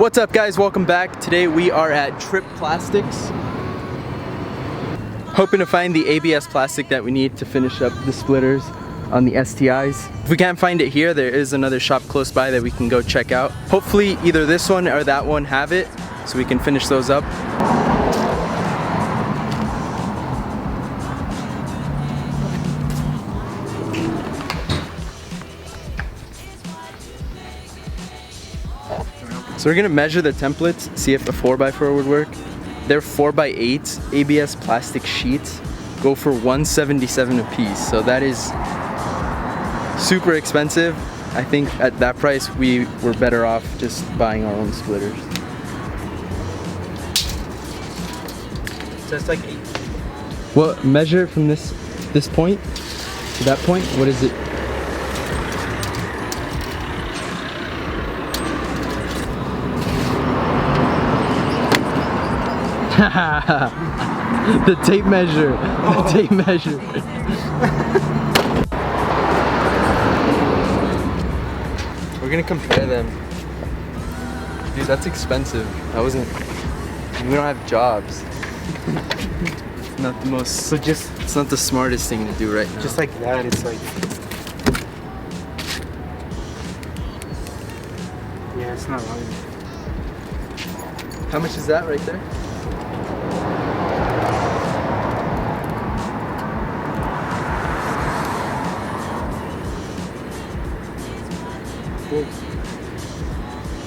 What's up guys, welcome back. Today we are at Trip Plastics. Hoping to find the ABS plastic that we need to finish up the splitters on the STIs. If we can't find it here, there is another shop close by that we can go check out. Hopefully either this one or that one have it, so we can finish those up. So we're gonna measure the templates, see if a 4x4 would work. They're 4x8 ABS plastic sheets, go for $177 a piece. So that is super expensive. I think at that price we were better off just buying our own splitters. So it's like 8. Well, measure from this point to that point. What is it? The tape measure. The tape measure. We're gonna compare them. Dude, that's expensive. We don't have jobs. Not the most. So just, it's not the smartest thing to do right now. just like that, it's like. Yeah, it's not wrong. How much is that right there?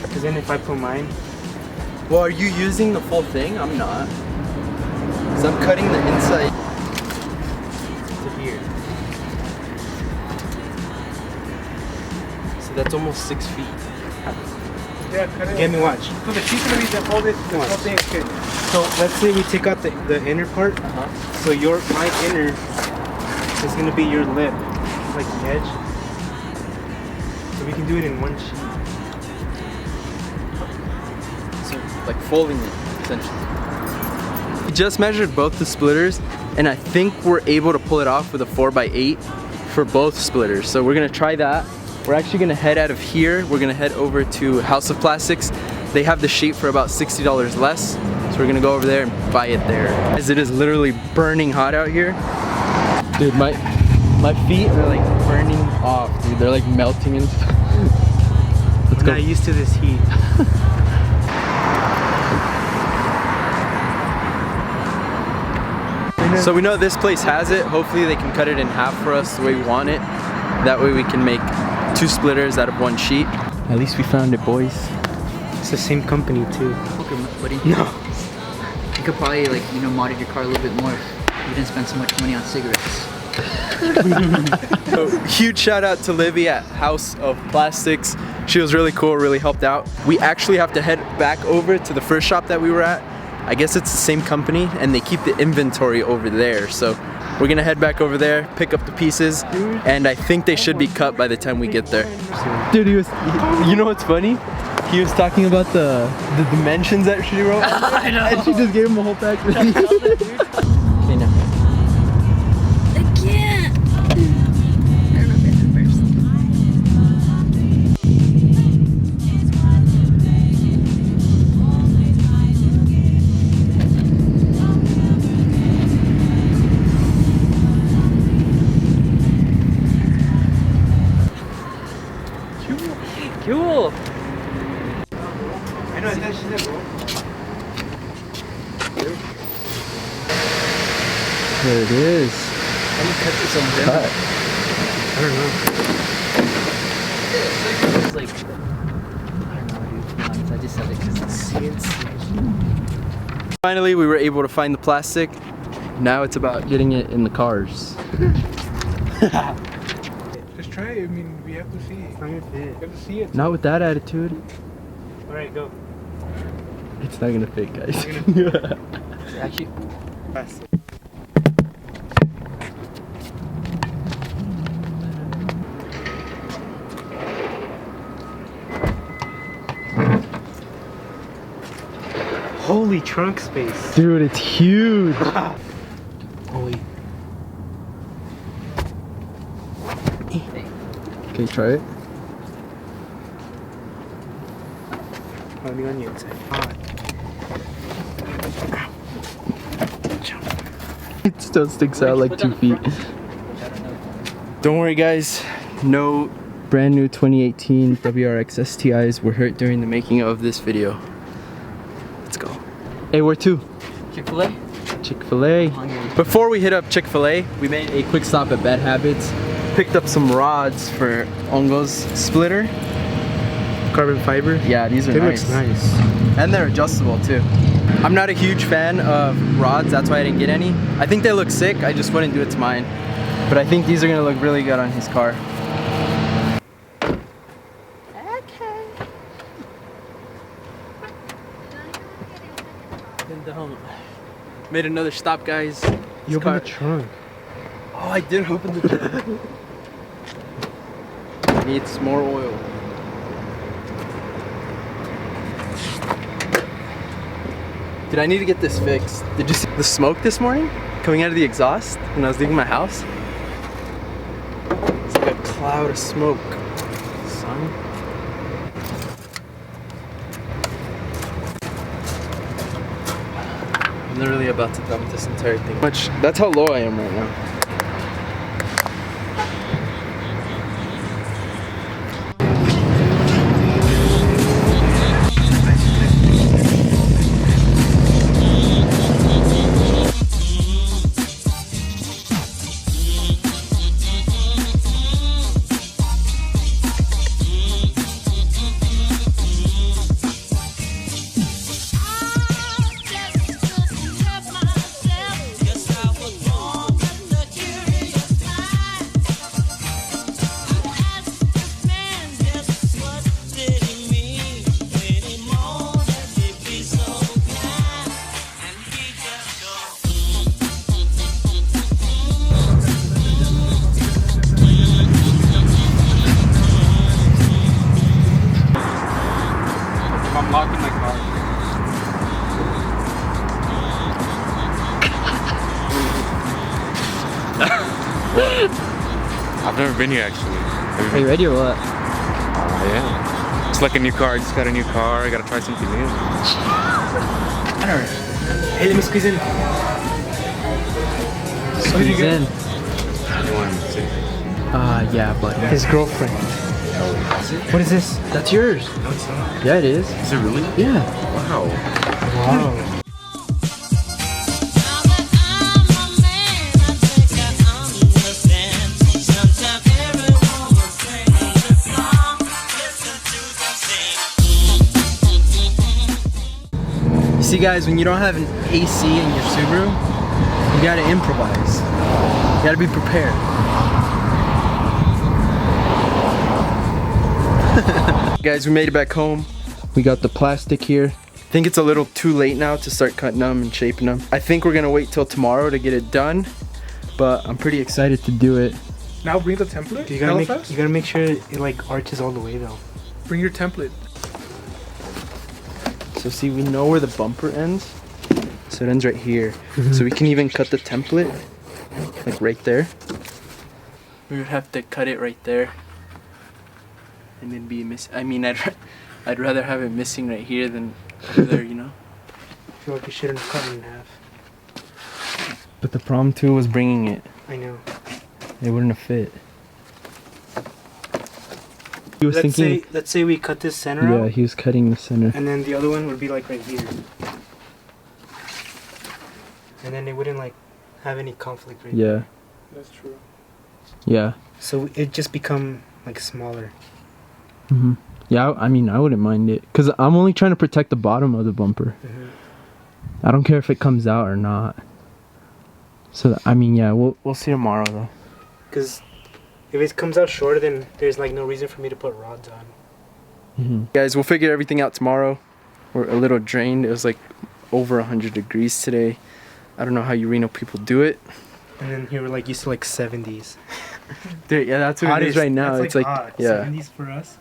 Because then if I put mine. Well, are you using the full thing? I'm not. Because I'm cutting the inside To here. so that's almost 6 feet. Yeah, cut it. Get me, watch. So the sheet's gonna be the whole thing is good. So let's say we take out the inner part. So my inner is gonna be your lip, like the edge. So we can do it in one sheet. So like folding it, essentially. We just measured both the splitters, and I think we're able to pull it off with a 4x8 for both splitters. So we're gonna try that. We're actually gonna head out of here. We're gonna head over to House of Plastics. They have the sheet for about $60 less. So we're gonna go over there and buy it there. As it is literally burning hot out here. Dude, my feet are like burning off, dude. They're like melting into. Let's I'm go. not used to this heat. So we know this place has it. Hopefully they can cut it in half for us the way we want it. That way we can make 2 splitters out of 1 sheet. At least we found it, boys. It's the same company too. Okay, buddy. No. You could probably mod your car a little bit more if you didn't spend so much money on cigarettes. So, huge shout out to Livy at House of Plastics. She was really cool, really helped out. We actually have to head back over to the first shop that we were at. I guess it's the same company and they keep the inventory over there. So we're gonna head back over there, pick up the pieces, and I think they should be cut by the time we get there. Dude, you know what's funny? He was talking about the dimensions that she wrote. I know. And she just gave him a whole pack. Okay, now. I can't. I remember the first. Cool. I know, that shit, bro. There it is. How do you cut this on Cut. I don't know. It's like, I don't know, I just said it because it's Finally, we were able to find the plastic. Now it's about getting it in the cars. Just try it. I mean, we have to see it. It's not gonna fit. We have to see it. Not with that attitude. Alright, go. It's not gonna fit, guys. actually. Fast. Holy trunk space. Dude, it's huge. Holy. Can you try it? pounding on you inside. Hot. It still sticks out like 2 feet. Don't worry guys, no brand new 2018 WRX STIs were hurt during the making of this video. Let's go. Hey, where to? Chick-fil-A? Chick-fil-A. Before we hit up Chick-fil-A, we made a quick stop at Bad Habits. Picked up some rods for Ongo's splitter. Carbon fiber. Yeah, these are They nice. looks nice. And they're adjustable too. I'm not a huge fan of rods, that's why I didn't get any. I think they look sick, I just wouldn't do it to mine. But I think these are gonna look really good on his car. Made another stop, guys. You opened the trunk. Oh, I did open the trunk. Needs more oil. Dude, I need to get this fixed. Did you see the smoke this morning coming out of the exhaust when I was leaving my house? It's like a cloud of smoke. Son. I'm literally about to dump this entire thing. That's how low I am right now. I'm locking my car. I've never been here actually. Are you ready or what? Yeah. It's like a new car. I just got a new car. I gotta try something new. I don't know. Hey, let me squeeze in. Squeeze in. Anyone say? Yeah, buddy. His girlfriend. What is this? That's yours. No, it's not. Yeah, it is. Is it really? Yeah. Wow. Wow. See guys, when you don't have an AC in your Subaru, you gotta improvise. You gotta be prepared. Guys, we made it back home. We got the plastic here. I think it's a little too late now to start cutting them and shaping them. I think we're gonna wait till tomorrow to get it done, but I'm pretty excited to do it. Now bring the template. You Halifax? gotta make sure it like arches all the way though. Bring your template. So see, we know where the bumper ends. So it ends right here. So we can even cut the template, like right there. We would have to cut it right there. And then be I mean, I'd rather have it missing right here than over there, you know? I feel like you shouldn't have cut it in half. But the problem too was bringing it. I know. It wouldn't have fit. He was thinking. Let's say we cut this center Yeah, out, he was cutting the center. and then the other one would be like right here. And then it wouldn't like have any conflict right there. Yeah, That's true. yeah. So it just become like smaller. Hmm. Yeah, I mean, I wouldn't mind it. Because I'm only trying to protect the bottom of the bumper. I don't care if it comes out or not. So, I mean, yeah, we'll see tomorrow though. Because if it comes out shorter, then there's like no reason for me to put rods on. Guys, we'll figure everything out tomorrow. We're a little drained. It was like over 100 degrees today. I don't know how you Reno people do it. And then here we're like used to like 70s. Dude, yeah, that's what it is right now. That's It's like, hot. yeah. 70s for us.